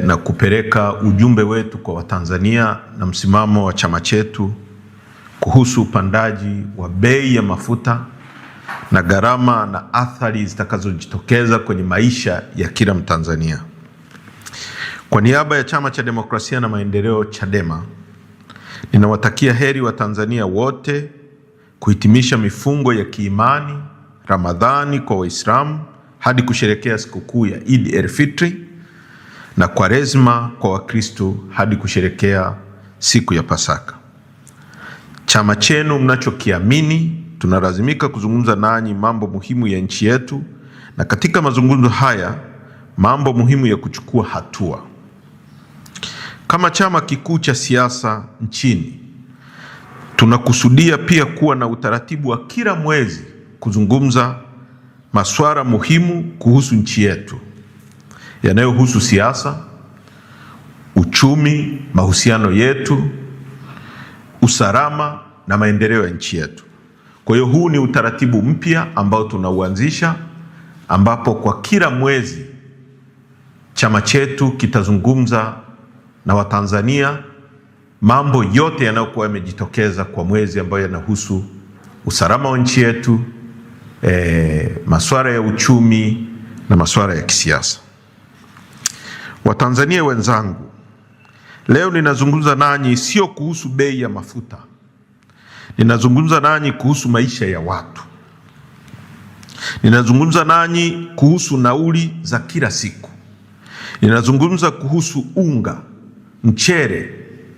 na kupeleka ujumbe wetu kwa Watanzania na msimamo wa chama chetu kuhusu upandaji wa bei ya mafuta na gharama na athari zitakazojitokeza kwenye maisha ya kila Mtanzania. Kwa niaba ya Chama cha Demokrasia na Maendeleo Chadema, ninawatakia heri Watanzania wote kuhitimisha mifungo ya kiimani Ramadhani kwa Waislamu hadi kusherehekea sikukuu ya Eid el-Fitri na Kwaresma kwa Wakristo hadi kusherehekea siku ya Pasaka. Chama chenu mnachokiamini, tunalazimika kuzungumza nanyi mambo muhimu ya nchi yetu, na katika mazungumzo haya mambo muhimu ya kuchukua hatua. Kama chama kikuu cha siasa nchini, tunakusudia pia kuwa na utaratibu wa kila mwezi kuzungumza masuala muhimu kuhusu nchi yetu yanayohusu siasa, uchumi, mahusiano yetu, usalama na maendeleo ya nchi yetu. Kwa hiyo huu ni utaratibu mpya ambao tunauanzisha, ambapo kwa kila mwezi chama chetu kitazungumza na Watanzania mambo yote yanayokuwa yamejitokeza kwa mwezi ambayo yanahusu usalama wa nchi yetu, masuala ya uchumi na masuala ya kisiasa. Watanzania wenzangu, leo ninazungumza nanyi sio kuhusu bei ya mafuta. Ninazungumza nanyi kuhusu maisha ya watu. Ninazungumza nanyi kuhusu nauli za kila siku. Ninazungumza kuhusu unga, mchele,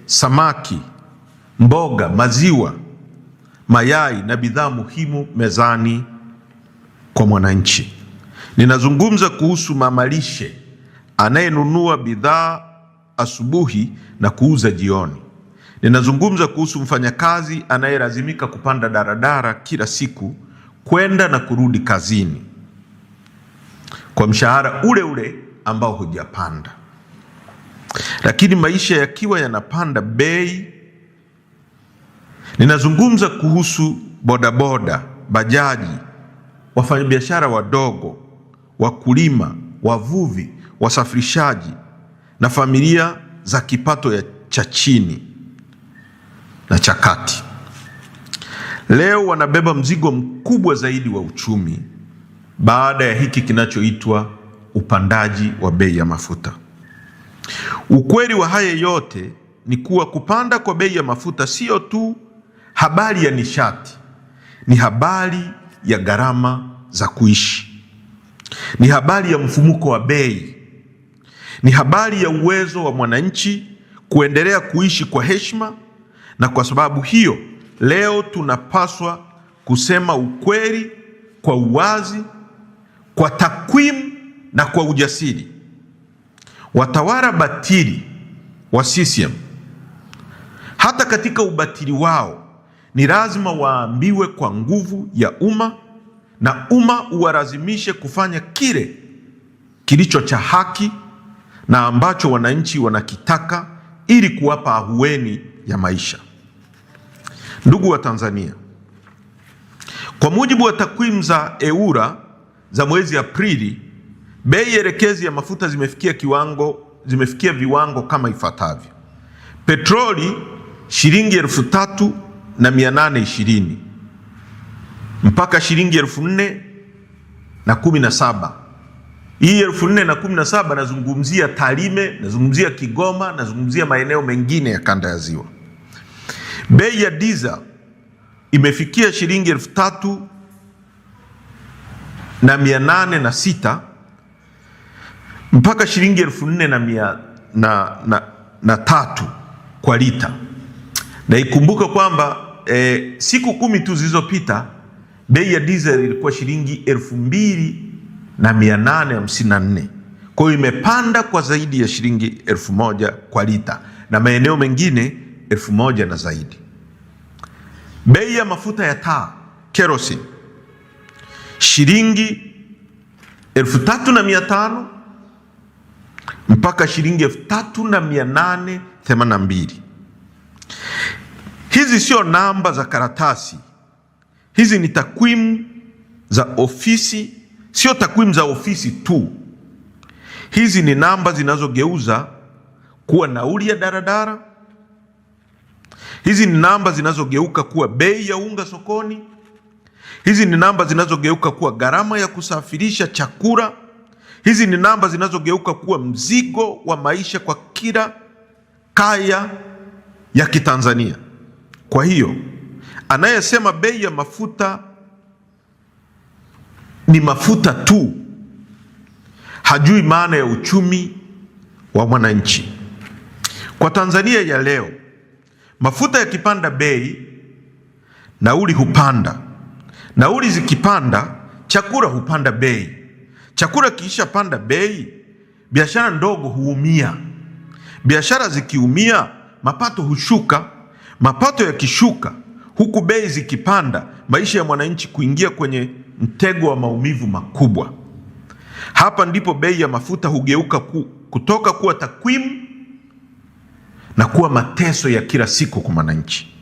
samaki, mboga, maziwa, mayai na bidhaa muhimu mezani kwa mwananchi. Ninazungumza kuhusu mamalishe anayenunua bidhaa asubuhi na kuuza jioni. Ninazungumza kuhusu mfanyakazi anayelazimika kupanda daradara kila siku kwenda na kurudi kazini kwa mshahara ule ule ambao hujapanda. Lakini maisha yakiwa yanapanda bei, ninazungumza kuhusu bodaboda, bajaji, wafanyabiashara wadogo, wakulima, wavuvi, wasafirishaji na familia za kipato cha chini na cha kati. Leo wanabeba mzigo mkubwa zaidi wa uchumi baada ya hiki kinachoitwa upandaji wa bei ya mafuta. Ukweli wa haya yote ni kuwa kupanda kwa bei ya mafuta sio tu habari ya nishati, ni habari ya gharama za kuishi, ni habari ya mfumuko wa bei, ni habari ya uwezo wa mwananchi kuendelea kuishi kwa heshima. Na kwa sababu hiyo, leo tunapaswa kusema ukweli kwa uwazi, kwa takwimu na kwa ujasiri. Watawala batili wa CCM, hata katika ubatili wao, ni lazima waambiwe kwa nguvu ya umma, na umma uwalazimishe kufanya kile kilicho cha haki na ambacho wananchi wanakitaka ili kuwapa ahueni ya maisha. Ndugu wa Tanzania, kwa mujibu wa takwimu za EWURA za mwezi Aprili, bei elekezi ya mafuta zimefikia viwango kama ifuatavyo: petroli shilingi 3,820 mpaka shilingi 4,017. Hii 4,017 nazungumzia Tarime, nazungumzia Kigoma, nazungumzia maeneo mengine ya kanda ya Ziwa. Bei ya diesel imefikia shilingi 3,806 mpaka shilingi 4,003 kwa lita. Na ikumbuka kwamba siku 10 tu zilizopita bei ya diesel ilikuwa shilingi 2,854. Kwa hiyo imepanda kwa zaidi ya shilingi 1,000 kwa lita, na maeneo mengine 1,000 na zaidi. Bei ya mafuta ya taa kerosene shilingi 3,500 mpaka shilingi 3,882. Hizi sio namba za karatasi, hizi ni takwimu za ofisi. Sio takwimu za ofisi tu, Hizi ni namba zinazogeuza kuwa nauli ya daradara. Hizi ni namba zinazogeuka kuwa bei ya unga sokoni. Hizi ni namba zinazogeuka kuwa gharama ya kusafirisha chakula. Hizi ni namba zinazogeuka kuwa mzigo wa maisha kwa kila kaya ya Kitanzania. Kwa hiyo anayesema bei ya mafuta ni mafuta tu hajui maana ya uchumi wa mwananchi. Kwa Tanzania ya leo, mafuta yakipanda bei, nauli hupanda. Nauli zikipanda, chakula hupanda bei. Chakula kiisha panda bei, biashara ndogo huumia. Biashara zikiumia, mapato hushuka. Mapato yakishuka, huku bei zikipanda, maisha ya mwananchi kuingia kwenye mtego wa maumivu makubwa. Hapa ndipo bei ya mafuta hugeuka kutoka kuwa takwimu na kuwa mateso ya kila siku kwa mwananchi.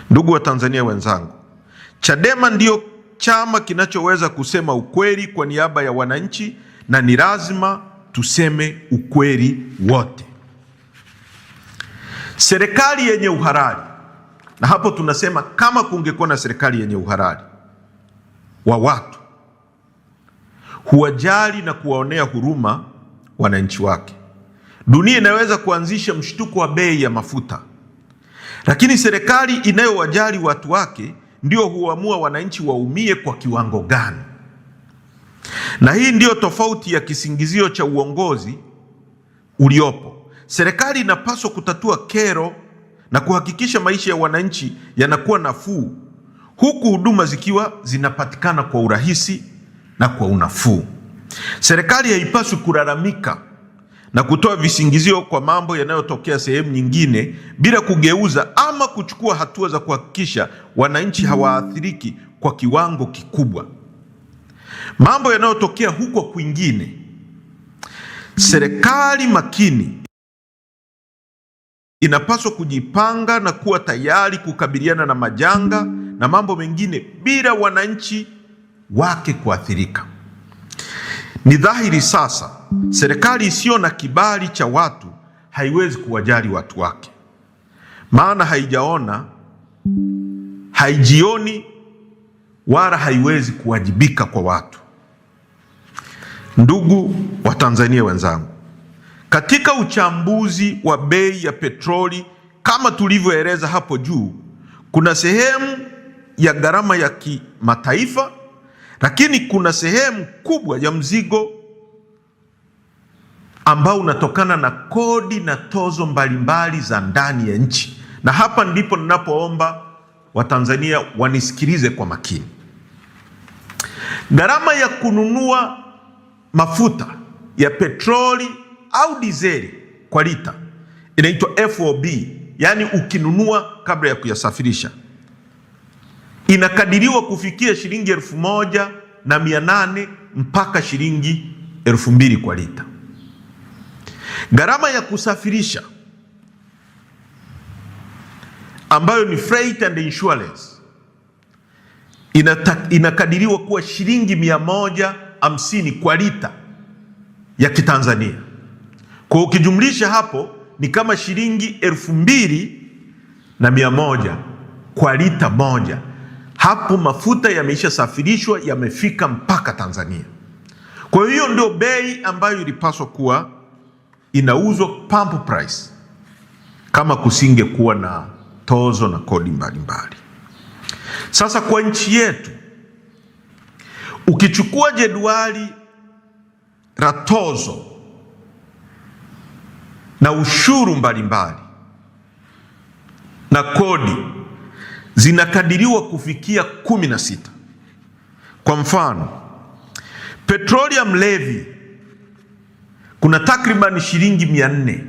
Ndugu wa Tanzania wenzangu, Chadema ndio chama kinachoweza kusema ukweli kwa niaba ya wananchi, na ni lazima tuseme ukweli wote. Serikali yenye uhalali, na hapo tunasema kama kungekuwa na serikali yenye uhalali wa watu, huwajali na kuwaonea huruma wananchi wake. Dunia inaweza kuanzisha mshtuko wa bei ya mafuta, lakini serikali inayowajali watu wake ndio huamua wananchi waumie kwa kiwango gani. Na hii ndio tofauti ya kisingizio cha uongozi uliopo. Serikali inapaswa kutatua kero na kuhakikisha maisha ya wananchi yanakuwa nafuu, huku huduma zikiwa zinapatikana kwa urahisi na kwa unafuu. Serikali haipaswi kulalamika na kutoa visingizio kwa mambo yanayotokea sehemu nyingine bila kugeuza ama kuchukua hatua za kuhakikisha wananchi hawaathiriki kwa kiwango kikubwa. Mambo yanayotokea huko kwingine, serikali makini inapaswa kujipanga na kuwa tayari kukabiliana na majanga na mambo mengine bila wananchi wake kuathirika. Ni dhahiri sasa, serikali isiyo na kibali cha watu haiwezi kuwajali watu wake, maana haijaona, haijioni wala haiwezi kuwajibika kwa watu. Ndugu wa Tanzania wenzangu, katika uchambuzi wa bei ya petroli kama tulivyoeleza hapo juu, kuna sehemu ya gharama ya kimataifa, lakini kuna sehemu kubwa ya mzigo ambao unatokana na kodi na tozo mbalimbali za ndani ya nchi. Na hapa ndipo ninapoomba Watanzania wanisikilize kwa makini. Gharama ya kununua mafuta ya petroli au dizeli kwa lita inaitwa FOB, yani ukinunua kabla ya kuyasafirisha, inakadiriwa kufikia shilingi 1,800 mpaka shilingi 2,000 kwa lita. Gharama ya kusafirisha ambayo ni freight and insurance inakadiriwa kuwa shilingi 150 kwa lita ya Kitanzania. Kwa ukijumlisha hapo ni kama shilingi 2,100 kwa lita moja. Hapo mafuta yameisha safirishwa, yamefika mpaka Tanzania. Kwa hiyo ndio bei ambayo ilipaswa kuwa inauzwa pump price kama kusinge kuwa na tozo na kodi mbalimbali. Sasa kwa nchi yetu, ukichukua jedwali la tozo na ushuru mbalimbali na kodi, zinakadiriwa kufikia 16. Kwa mfano, petroleum levy kuna takriban shilingi 400.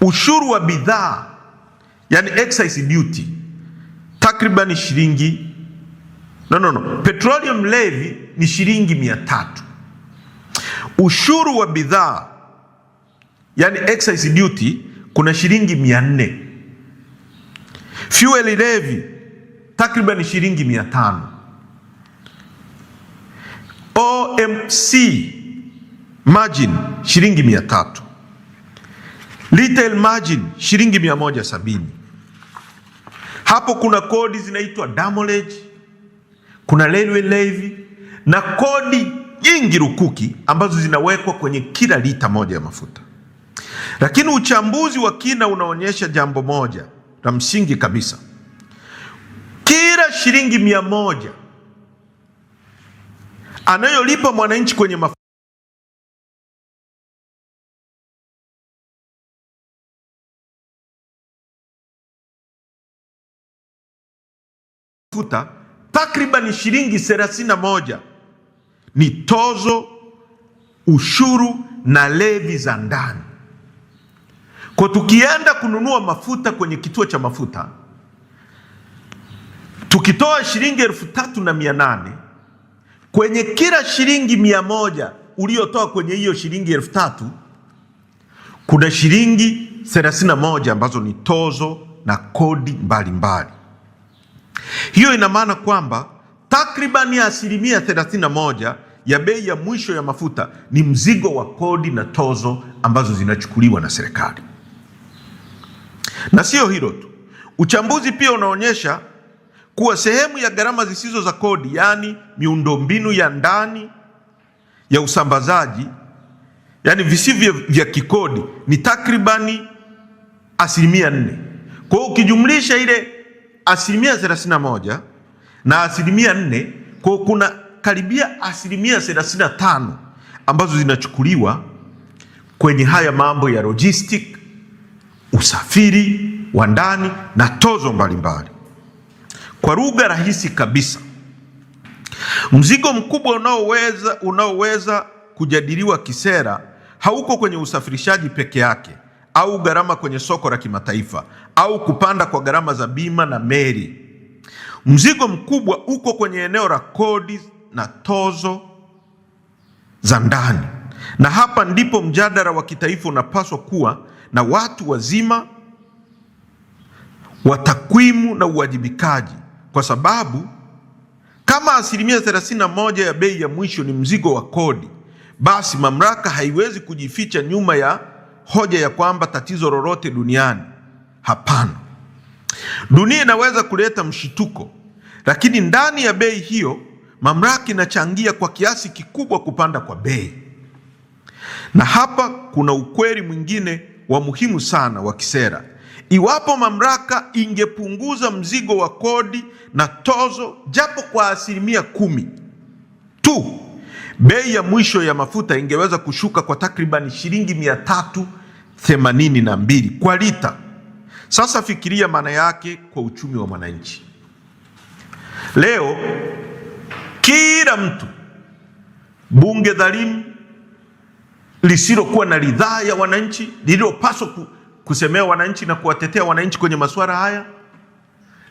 Ushuru wa bidhaa, yani excise duty, takriban shilingi petroleum levy ni shilingi 300. Ushuru wa bidhaa, yani excise duty, kuna shilingi 400. Fuel levy takriban shilingi 500. OMC margin shilingi 300, retail margin shilingi 170. Hapo kuna kodi zinaitwa demurrage, kuna railway levy na kodi nyingi rukuki ambazo zinawekwa kwenye kila lita moja ya mafuta. Lakini uchambuzi wa kina unaonyesha jambo moja la msingi kabisa: kila shilingi 100 anayolipa mwananchi kwenye mafuta, takriban shilingi 31 ni tozo, ushuru na levi za ndani. Kwa tukienda kununua mafuta kwenye kituo cha mafuta, tukitoa shilingi 3,800 kwenye kila shilingi 100 uliotoa kwenye hiyo shilingi 3,000, kuna shilingi 31 ambazo ni tozo na kodi mbalimbali. Hiyo ina maana kwamba takribani asilimia 31 ya bei ya mwisho ya mafuta ni mzigo wa kodi na tozo ambazo zinachukuliwa na serikali. Na sio hilo tu, uchambuzi pia unaonyesha kuwa sehemu ya gharama zisizo za kodi, yaani miundombinu ya ndani ya usambazaji, yaani visivyo vya kikodi, ni takribani asilimia 4. Kwa hiyo ukijumlisha ile asilimia 31 na asilimia 4, kwa kuna karibia asilimia 35 ambazo zinachukuliwa kwenye haya mambo ya logistic, usafiri wa ndani na tozo mbalimbali. Kwa lugha rahisi kabisa, mzigo mkubwa unaoweza kujadiliwa kisera hauko kwenye usafirishaji peke yake au gharama kwenye soko la kimataifa au kupanda kwa gharama za bima na meli. Mzigo mkubwa uko kwenye eneo la kodi na tozo za ndani, na hapa ndipo mjadala wa kitaifa unapaswa kuwa na watu wazima wa takwimu na uwajibikaji, kwa sababu kama asilimia 31 ya bei ya mwisho ni mzigo wa kodi, basi mamlaka haiwezi kujificha nyuma ya hoja ya kwamba tatizo lolote duniani. Hapana, dunia inaweza kuleta mshituko, lakini ndani ya bei hiyo mamlaka inachangia kwa kiasi kikubwa kupanda kwa bei. Na hapa kuna ukweli mwingine wa muhimu sana wa kisera: iwapo mamlaka ingepunguza mzigo wa kodi na tozo japo kwa asilimia 10 tu, bei ya mwisho ya mafuta ingeweza kushuka kwa takriban shilingi 382 kwa lita. Sasa fikiria maana yake kwa uchumi wa mwananchi. Leo kila mtu, bunge dhalimu lisilokuwa na ridhaa ya wananchi, lililopaswa kusemea wananchi na kuwatetea wananchi kwenye masuala haya,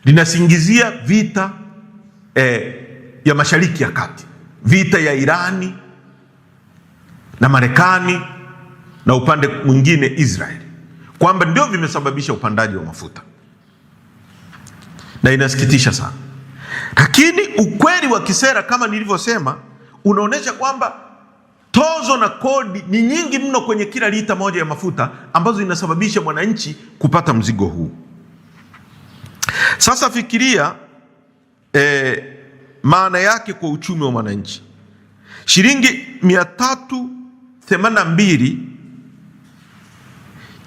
linasingizia vita ya Mashariki ya Kati, vita ya Irani na Marekani na upande mwingine Israeli, kwamba ndio vimesababisha upandaji wa mafuta, na inasikitisha sana. Lakini ukweli wa kisera kama nilivyosema unaonyesha kwamba tozo na kodi ni nyingi mno kwenye kila lita moja ya mafuta, ambazo inasababisha mwananchi kupata mzigo huu. Sasa fikiria maana yake kwa uchumi wa mwananchi: shilingi 382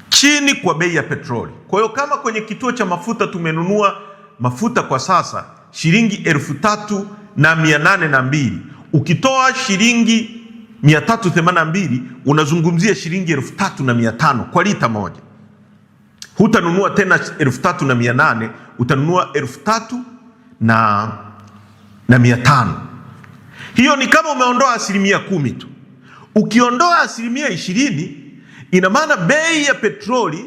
chini kwa bei ya petroli. Kwa hiyo kama kwenye kituo cha mafuta tumenunua mafuta kwa sasa shilingi 3,802, ukitoa shilingi 382 unazungumzia shilingi 3,500 kwa lita moja. Hutanunua tena 3,800, utanunua 3,500. Hiyo ni kama umeondoa asilimia 10 tu. Ukiondoa asilimia 20, ina maana bei ya petroli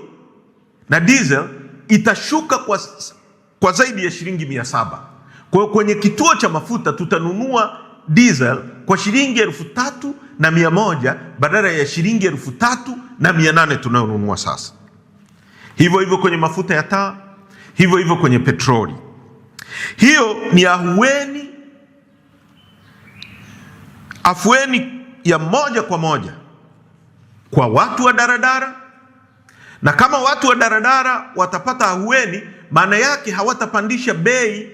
na diesel itashuka kwa zaidi ya shilingi 700. Kwa hiyo kwenye kituo cha mafuta tutanunua diesel kwa shilingi 3,100 badala ya shilingi 3,800 tunayonunua sasa. Hivyo hivyo kwenye mafuta ya taa, hivyo hivyo kwenye petroli. Hiyo ni afueni ya moja kwa moja kwa watu wa daradara, na kama watu wa daradara watapata ahueni, maana yake hawatapandisha bei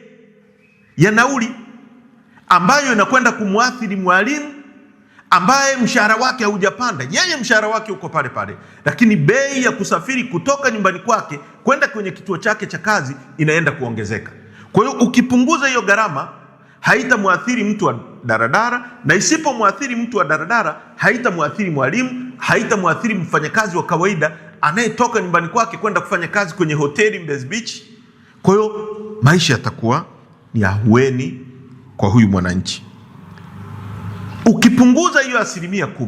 ya nauli ambayo inakwenda kumwathiri mwalimu ambaye mshahara wake haujapanda. Yeye mshahara wake uko pale pale, lakini bei ya kusafiri kutoka nyumbani kwake kwenda kwenye kituo chake cha kazi inaenda kuongezeka. Kwa hiyo ukipunguza hiyo gharama, haitamwathiri mtu wa daradara, na isipomwathiri mtu wa daradara, haitamwathiri mwalimu, haitamwathiri mfanyakazi wa kawaida anayetoka nyumbani kwake kwenda kufanya kazi kwenye hoteli Mbezi Beach. Kwa hiyo maisha yatakuwa ni ahueni kwa huyu mwananchi. Ukipunguza hiyo 10%,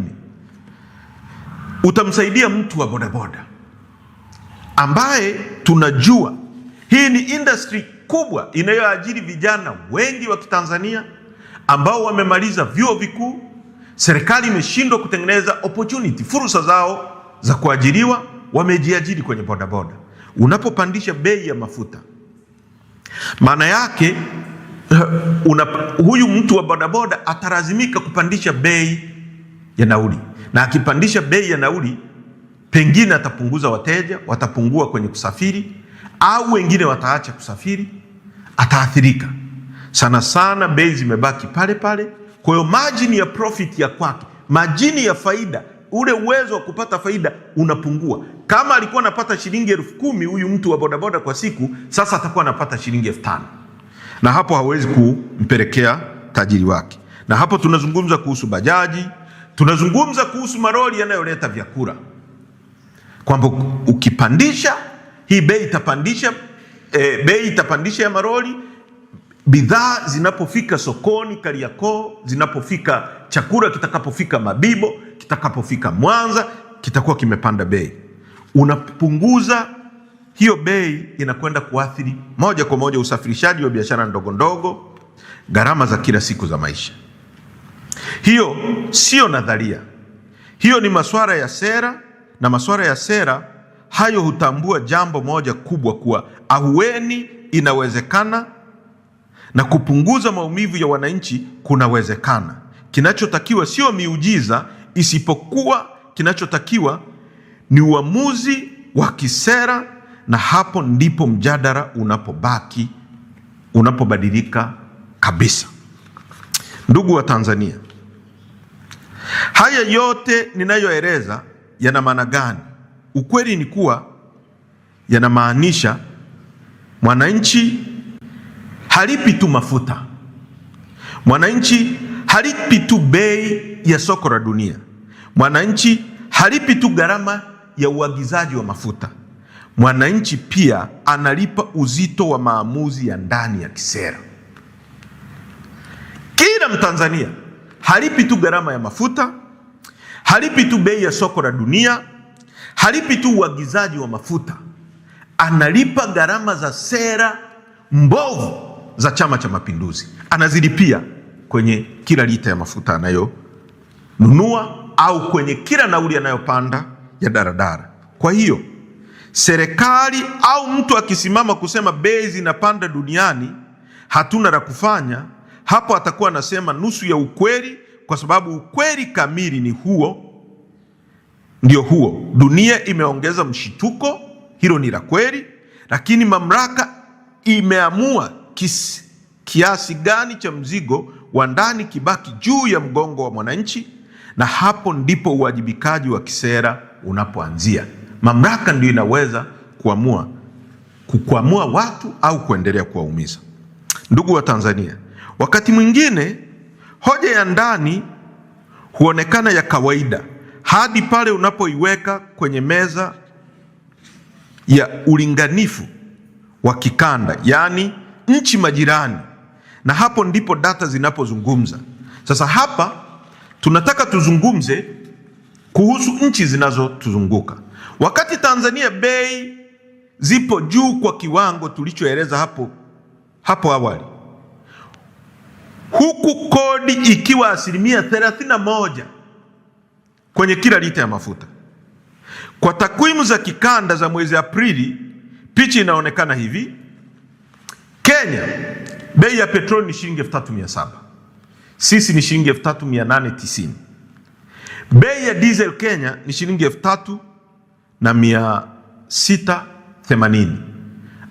utamsaidia mtu wa bodaboda ambaye tunajua hii ni industry kubwa inayoajiri vijana wengi wa Kitanzania ambao wamemaliza vyuo vikuu. Serikali imeshindwa kutengeneza opportunity, fursa zao za kuajiriwa, wamejiajiri kwenye bodaboda. Unapopandisha bei ya mafuta, maana yake huyu mtu wa bodaboda atalazimika kupandisha bei ya nauli, na akipandisha bei ya nauli, pengine atapunguza wateja, watapungua kwenye kusafiri, au wengine wataacha kusafiri, ataathirika. Sana sana bei zimebaki pale pale. Kwa hiyo margin ya profit ya kwake, margin ya faida, ule uwezo wa kupata faida unapungua. Kama alikuwa anapata shilingi 10,000 huyu mtu wa bodaboda kwa siku, sasa atakuwa anapata shilingi 5,000, na hapo hawezi kumpelekea tajiri wake. Na hapo tunazungumza kuhusu bajaji, tunazungumza kuhusu maroli yanayoleta vyakula, kwamba ukipandisha hii bei itapandisha ya maroli. Bidhaa zinapofika sokoni Kariakoo, zinapofika chakula kitakapofika Mabibo, kitakapofika Mwanza, kitakuwa kimepanda bei. Unapunguza hiyo bei, inakwenda kuathiri moja kwa moja usafirishaji wa biashara ndogo ndogo, gharama za kila siku za maisha. Hiyo sio nadharia, hiyo ni masuala ya sera, na masuala ya sera hayo hutambua jambo moja kubwa, kuwa ahueni inawezekana na kupunguza maumivu ya wananchi kunawezekana. Kinachotakiwa sio miujiza, isipokuwa kinachotakiwa ni uamuzi wa kisera, na hapo ndipo mjadala unapobadilika kabisa. Ndugu wa Tanzania, haya yote ninayoeleza yana maana gani? Ukweli ni kuwa yanamaanisha mwananchi halipi tu mafuta, mwananchi halipi tu bei ya soko la dunia, mwananchi halipi tu gharama ya uagizaji wa mafuta, mwananchi pia analipa uzito wa maamuzi ya ndani ya kisera. Kila Mtanzania halipi tu gharama ya mafuta, halipi tu bei ya soko la dunia, halipi tu uagizaji wa mafuta, analipa gharama za sera mbovu za Chama cha Mapinduzi. Anazilipia kwenye kila lita ya mafuta anayonunua, au kwenye kila nauli anayopanda ya daradara. Kwa hiyo serikali au mtu akisimama kusema bei zinapanda duniani, hatuna la kufanya, hapo atakuwa anasema nusu ya ukweli, kwa sababu ukweli kamili ni ndio huo. Dunia imeongeza mshituko, hilo ni la kweli, lakini mamlaka imeamua kiasi gani cha mzigo wa ndani kibaki juu ya mgongo wa mwananchi, na hapo ndipo uwajibikaji wa kisera unapoanzia. Mamlaka ndio inaweza kuamua watu au kuendelea kuwaumiza. Ndugu wa Tanzania, wakati mwingine hoja ya ndani huonekana ya kawaida hadi pale unapoiweka kwenye meza ya ulinganifu wa kikanda, yaani nchi majirani, na hapo ndipo data zinapozungumza. Sasa hapa tunataka tuzungumze kuhusu nchi zinazotuzunguka. Wakati Tanzania bei zipo juu kwa kiwango tulichoeleza hapo awali, huku kodi ikiwa 31% kwenye kila lita ya mafuta. Kwa takwimu za kikanda za mwezi Aprili, picha inaonekana hivi. Kenya, bei ya petroli ni shilingi 3,700. Sisi ni shilingi 3,890. Bei ya diesel Kenya ni shilingi 3,680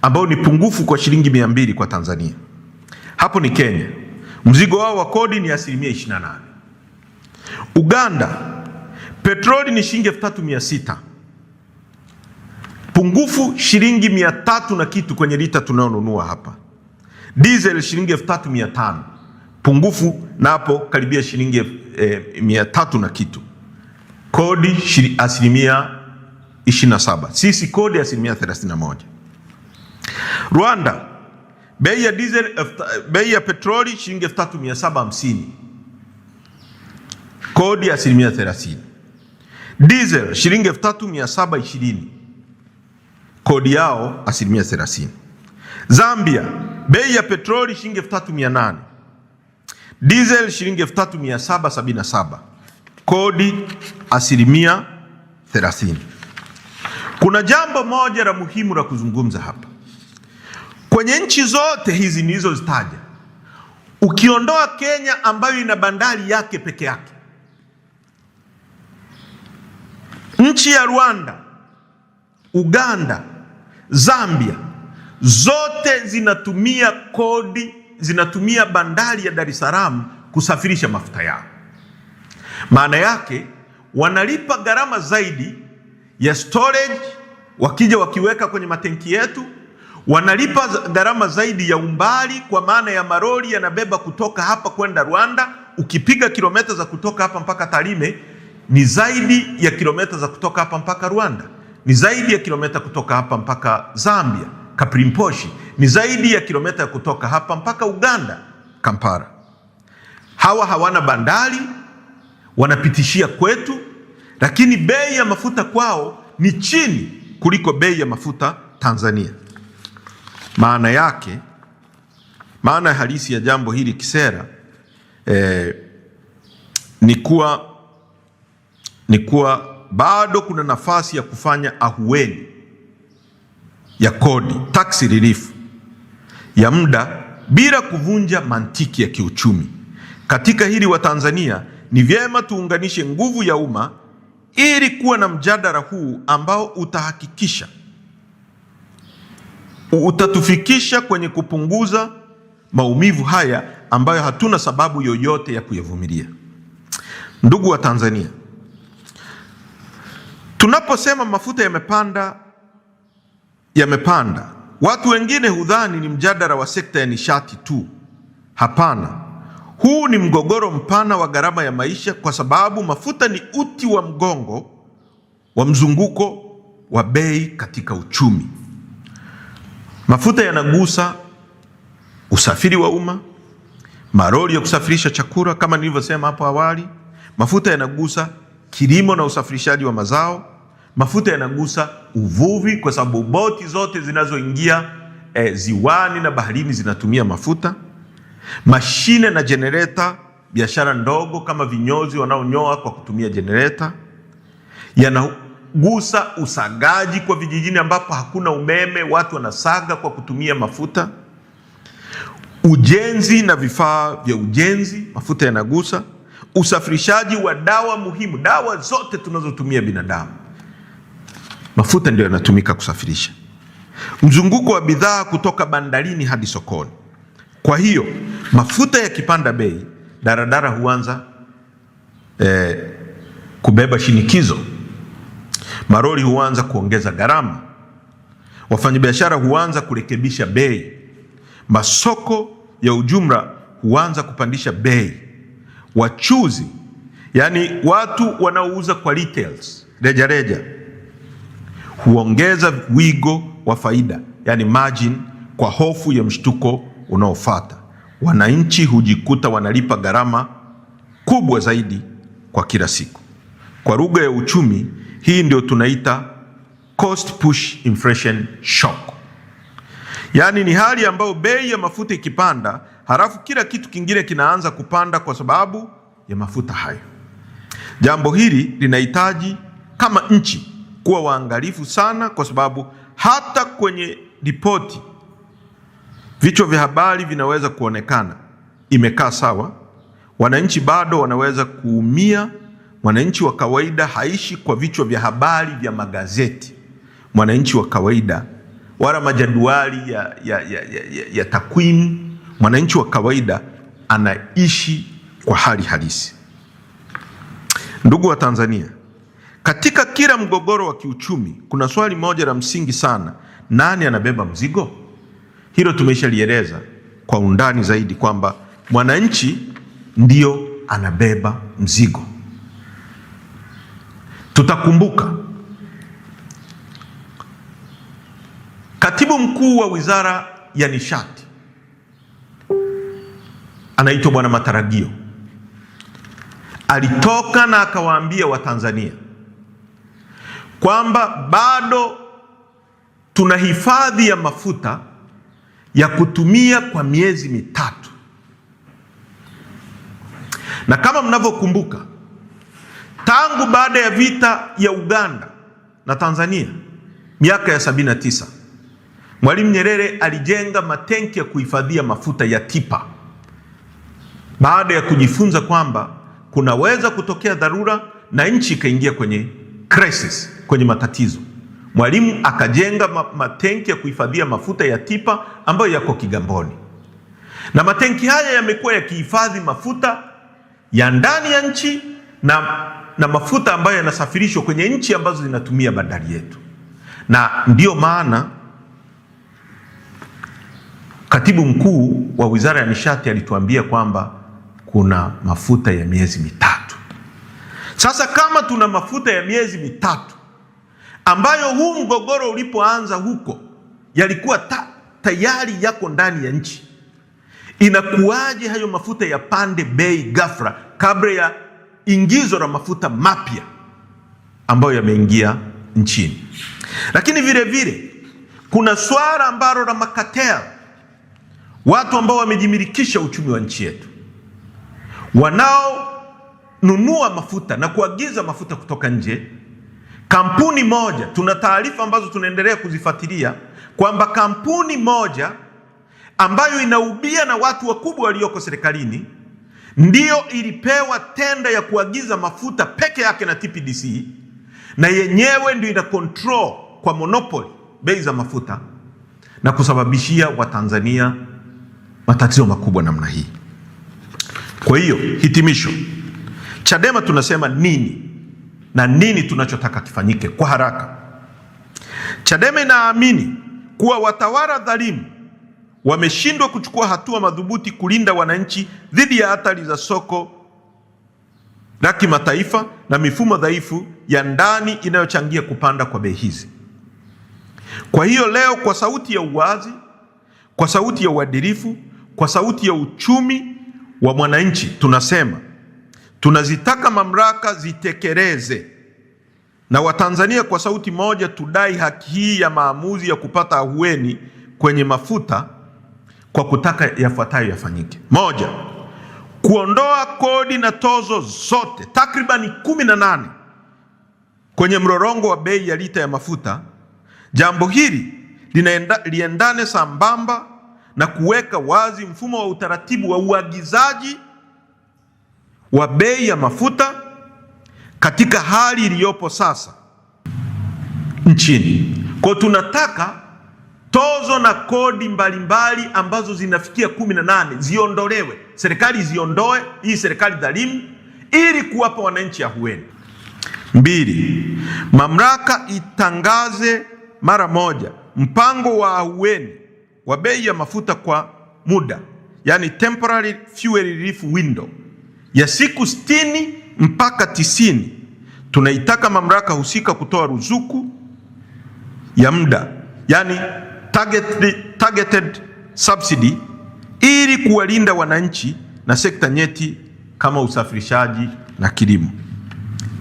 ambao ni pungufu kwa shilingi 200 kwa Tanzania. Hapo ni Kenya. Mzigo wao wa kodi ni 28%. Uganda, petroli ni shilingi 3,600, pungufu shilingi 300 na kitu kwenye lita tunayonunua hapa. Diesel shilingi 3,500, pungufu na hapo karibia shilingi 300 na kitu. Kodi 27%, sisi kodi 31%. Rwanda, bei ya diesel, bei ya petroli shilingi 3,750, kodi 30%. Diesel shilingi 3,720, kodi yao 30%. Zambia, bei ya petroli shilingi 3,800, diesel shilingi 3,777, kodi 30%. Kuna jambo moja la muhimu la kuzungumza hapa. Kwenye nchi zote hizi nilizozitaja, ukiondoa Kenya ambayo ina bandari yake peke yake, nchi ya Rwanda, Uganda, Zambia, zote zinatumia kodi, zinatumia bandari ya Dar es Salaam kusafirisha mafuta yao. Maana yake wanalipa gharama zaidi ya storage, wakija wakiweka kwenye matenki yetu, wanalipa gharama zaidi ya umbali, kwa maana ya maroli yanabeba kutoka hapa kwenda Rwanda. Ukipiga kilomita za kutoka hapa mpaka Tarime ni zaidi ya kilomita za kutoka hapa mpaka Rwanda, ni zaidi ya kilomita kutoka hapa mpaka Zambia Kaprimposhi, ni zaidi ya kilomita kutoka hapa mpaka Uganda Kampala. Hawa hawana bandari, wanapitishia kwetu, lakini bei ya mafuta kwao ni chini kuliko bei ya mafuta Tanzania. Maana yake, maana halisi ya jambo hili kisera ni kuwa bado kuna nafasi ya kufanya ahueni ya kodi, tax relief ya muda bila kuvunja mantiki ya kiuchumi. Katika hili wa Tanzania ni vyema tuunganishe nguvu ya umma ili kuwa na mjadala huu ambao utahakikisha utatufikisha kwenye kupunguza maumivu haya ambayo hatuna sababu yoyote ya kuyavumilia. Ndugu wa Tanzania, tunaposema mafuta yamepanda, watu wengine hudhani ni mjadala wa sekta ya nishati tu. Hapana, huu ni mgogoro mpana wa gharama ya maisha, kwa sababu mafuta ni uti wa mgongo wa mzunguko wa bei katika uchumi. Mafuta yanagusa usafiri wa umma, maroli ya kusafirisha chakula kama nilivyosema hapo awali. Mafuta yanagusa kilimo na usafirishaji wa mazao. Mafuta yanagusa uvuvi, kwa sababu boti zote zinazoingia ziwani na baharini zinatumia mafuta. Mashine na generator, biashara ndogo kama vinyozi wanaonyoa kwa kutumia generator. Yanagusa usagaji kwa vijijini ambapo hakuna umeme, watu wanasaga kwa kutumia mafuta. Ujenzi na vifaa vya ujenzi, mafuta yanagusa. Usafirishaji wa dawa muhimu, dawa zote tunazotumia binadamu, mafuta ndio yanatumika kusafirisha. Mzunguko wa bidhaa kutoka bandarini hadi sokoni. Kwa hiyo mafuta yakipanda bei, daradara huanza kubeba shinikizo, maroli huanza kuongeza gharama, wafanyabiashara huanza kurekebisha bei, masoko ya ujumla huanza kupandisha bei, wachuzi, yani watu wanaouza kwa retails, rejareja, huongeza wigo wa faida, yani margin, kwa hofu ya mshtuko unaofuata. Wananchi hujikuta wanalipa gharama kubwa zaidi kwa kila siku. Kwa lugha ya uchumi, hii ndio tunaita cost push inflation shock. Yaani ni hali ambayo bei ya mafuta ikipanda, halafu kila kitu kingine kinaanza kupanda kwa sababu ya mafuta hayo. Jambo hili linahitaji kama nchi kuwa waangalifu sana, kwa sababu hata kwenye ripoti vichwa vya habari vinaweza kuonekana imekaa sawa, wananchi bado wanaweza kuumia mwananchi wa kawaida haishi kwa vichwa vya habari vya magazeti. Mwananchi wa kawaida wala majadwali ya takwimu. Mwananchi wa kawaida anaishi kwa hali halisi. Ndugu wa Tanzania, katika kila mgogoro wa kiuchumi kuna swali moja la msingi sana: nani anabeba mzigo? Hilo tumeshalieleza kwa undani zaidi kwamba mwananchi ndio anabeba mzigo. Tutakumbuka Katibu Mkuu wa Wizara ya Nishati anaitwa Bwana Mataragio alitoka na akawaambia Watanzania kwamba bado tuna hifadhi ya mafuta ya kutumia kwa miezi mitatu. Na kama mnavyokumbuka, tangu baada ya vita ya Uganda na Tanzania miaka ya 79, Mwalimu Nyerere alijenga matenki ya kuhifadhia mafuta ya TIPA baada ya kujifunza kwamba kunaweza kutokea dharura na nchi ikaingia kwenye crisis, kwenye matatizo. Mwalimu akajenga matenki ya kuhifadhia mafuta ya TIPA ambayo yako Kigamboni, na matenki haya yamekuwa yakihifadhi mafuta ya ndani ya nchi na mafuta ambayo yanasafirishwa kwenye nchi ambazo zinatumia bandari yetu. Na ndiyo maana Katibu Mkuu wa Wizara ya Nishati alituambia kwamba kuna mafuta ya miezi mitatu. Sasa kama tuna mafuta ya miezi mitatu ambayo huu mgogoro ulipoanza huko yalikuwa tayari yako ndani ya nchi, inakuwaje hayo mafuta yapande bei ghafla kabla ya ingizo la mafuta mapya ambayo yameingia nchini? Lakini vile vile kuna swala ambalo la makatel, watu ambao wamejimilikisha uchumi wa nchi yetu, wanaonunua mafuta na kuagiza mafuta kutoka nje. Kampuni moja, tuna taarifa ambazo tunaendelea kuzifuatilia kwamba kampuni moja ambayo inaubia na watu wakubwa walioko serikalini ndiyo ilipewa tenda ya kuagiza mafuta peke yake na TPDC, na yenyewe ndio ina control kwa monopoly bei za mafuta na kusababishia Watanzania matatizo makubwa namna hii. Kwa hiyo hitimisho, Chadema tunasema nini na nini tunachotaka kifanyike kwa haraka? Chadema inaamini kuwa watawala dhalimu wameshindwa kuchukua hatua madhubuti kulinda wananchi dhidi ya hatari za soko la kimataifa na mifumo dhaifu ya ndani inayochangia kupanda kwa bei hizi. Kwa hiyo leo, kwa sauti ya uwazi, kwa sauti ya uadilifu, kwa sauti ya uchumi wa mwananchi, tunasema tunazitaka mamlaka zitekeleze, na Watanzania kwa sauti moja tudai haki hii ya maamuzi ya kupata ahueni kwenye mafuta kwa kutaka yafuatayo yafanyike. Moja, kuondoa kodi na tozo zote takribani 18 kwenye mrorongo wa bei ya lita ya mafuta. Jambo hili liendane sambamba na kuweka wazi mfumo wa utaratibu wa uagizaji wa bei ya mafuta katika hali iliyopo sasa nchini. Kwa tunataka tozo na kodi mbalimbali ambazo zinafikia 18 ziondolewe, serikali ziondoe, hii serikali dhalimu, ili kuwapa wananchi ahueni. 2, mamlaka itangaze mara moja mpango wa ahueni wa bei ya mafuta kwa muda, yani temporary fuel relief window ya siku 60 mpaka 90. Tunaitaka mamlaka husika kutoa ruzuku ya muda, yani targeted subsidy, ili kuwalinda wananchi na sekta nyeti kama usafirishaji na kilimo.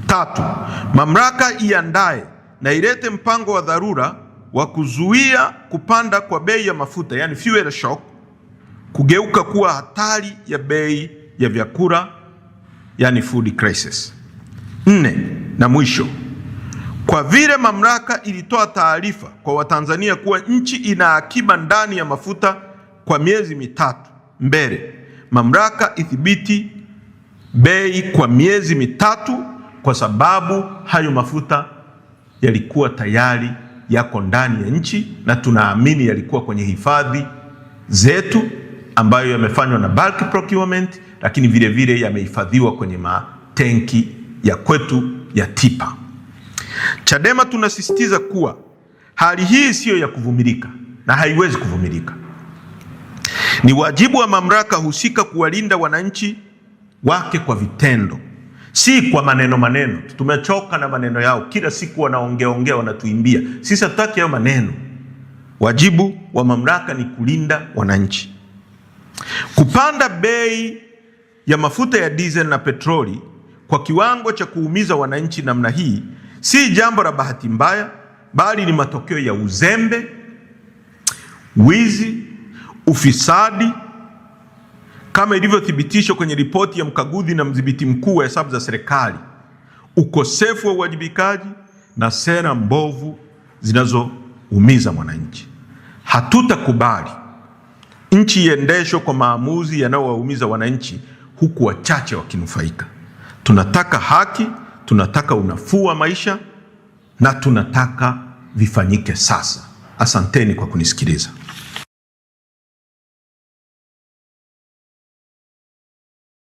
3, mamlaka iandae na ilete mpango wa dharura wa kuzuia kupanda kwa bei ya mafuta, yani fuel shock, kugeuka kuwa hatari ya bei ya vyakula, yani food crisis. 4, na mwisho, kwa vile mamlaka ilitoa taarifa kwa Watanzania kuwa nchi ina akiba ndani ya mafuta kwa miezi mitatu mbele, mamlaka ithibiti bei kwa miezi mitatu kwa sababu hayo mafuta yalikuwa tayari yako ndani ya nchi, na tunaamini yalikuwa kwenye hifadhi zetu ambayo yamefanywa na bulk procurement, lakini vile vile yamehifadhiwa kwenye matenki ya kwetu ya TIPA. Chadema tunasisitiza kuwa hali hii siyo ya kuvumilika na haiwezi kuvumilika. Ni wajibu wa mamlaka husika kuwalinda wananchi wake kwa vitendo, si kwa maneno. Tumechoka na maneno yao, kila siku wanaongea wanatuimbia. Sisi hatutaki hayo maneno. Wajibu wa mamlaka ni kulinda wananchi. Kupanda bei ya mafuta ya diesel na petroli kwa kiwango cha kuumiza wananchi namna hii si jambo la bahati mbaya, bali ni matokeo ya uzembe, wizi, ufisadi, kama ilivyothibitishwa kwenye ripoti ya mkaguzi na mdhibiti mkuu wa hesabu za serikali, ukosefu wa uwajibikaji na sera mbovu zinazoumiza mwananchi. Hatutakubali nchi iendeshwe kwa maamuzi yanayowaumiza wananchi huku wachache wakinufaika. Tunataka haki, tunataka unafuu wa maisha, na tunataka vifanyike sasa. Asanteni kwa kunisikiliza.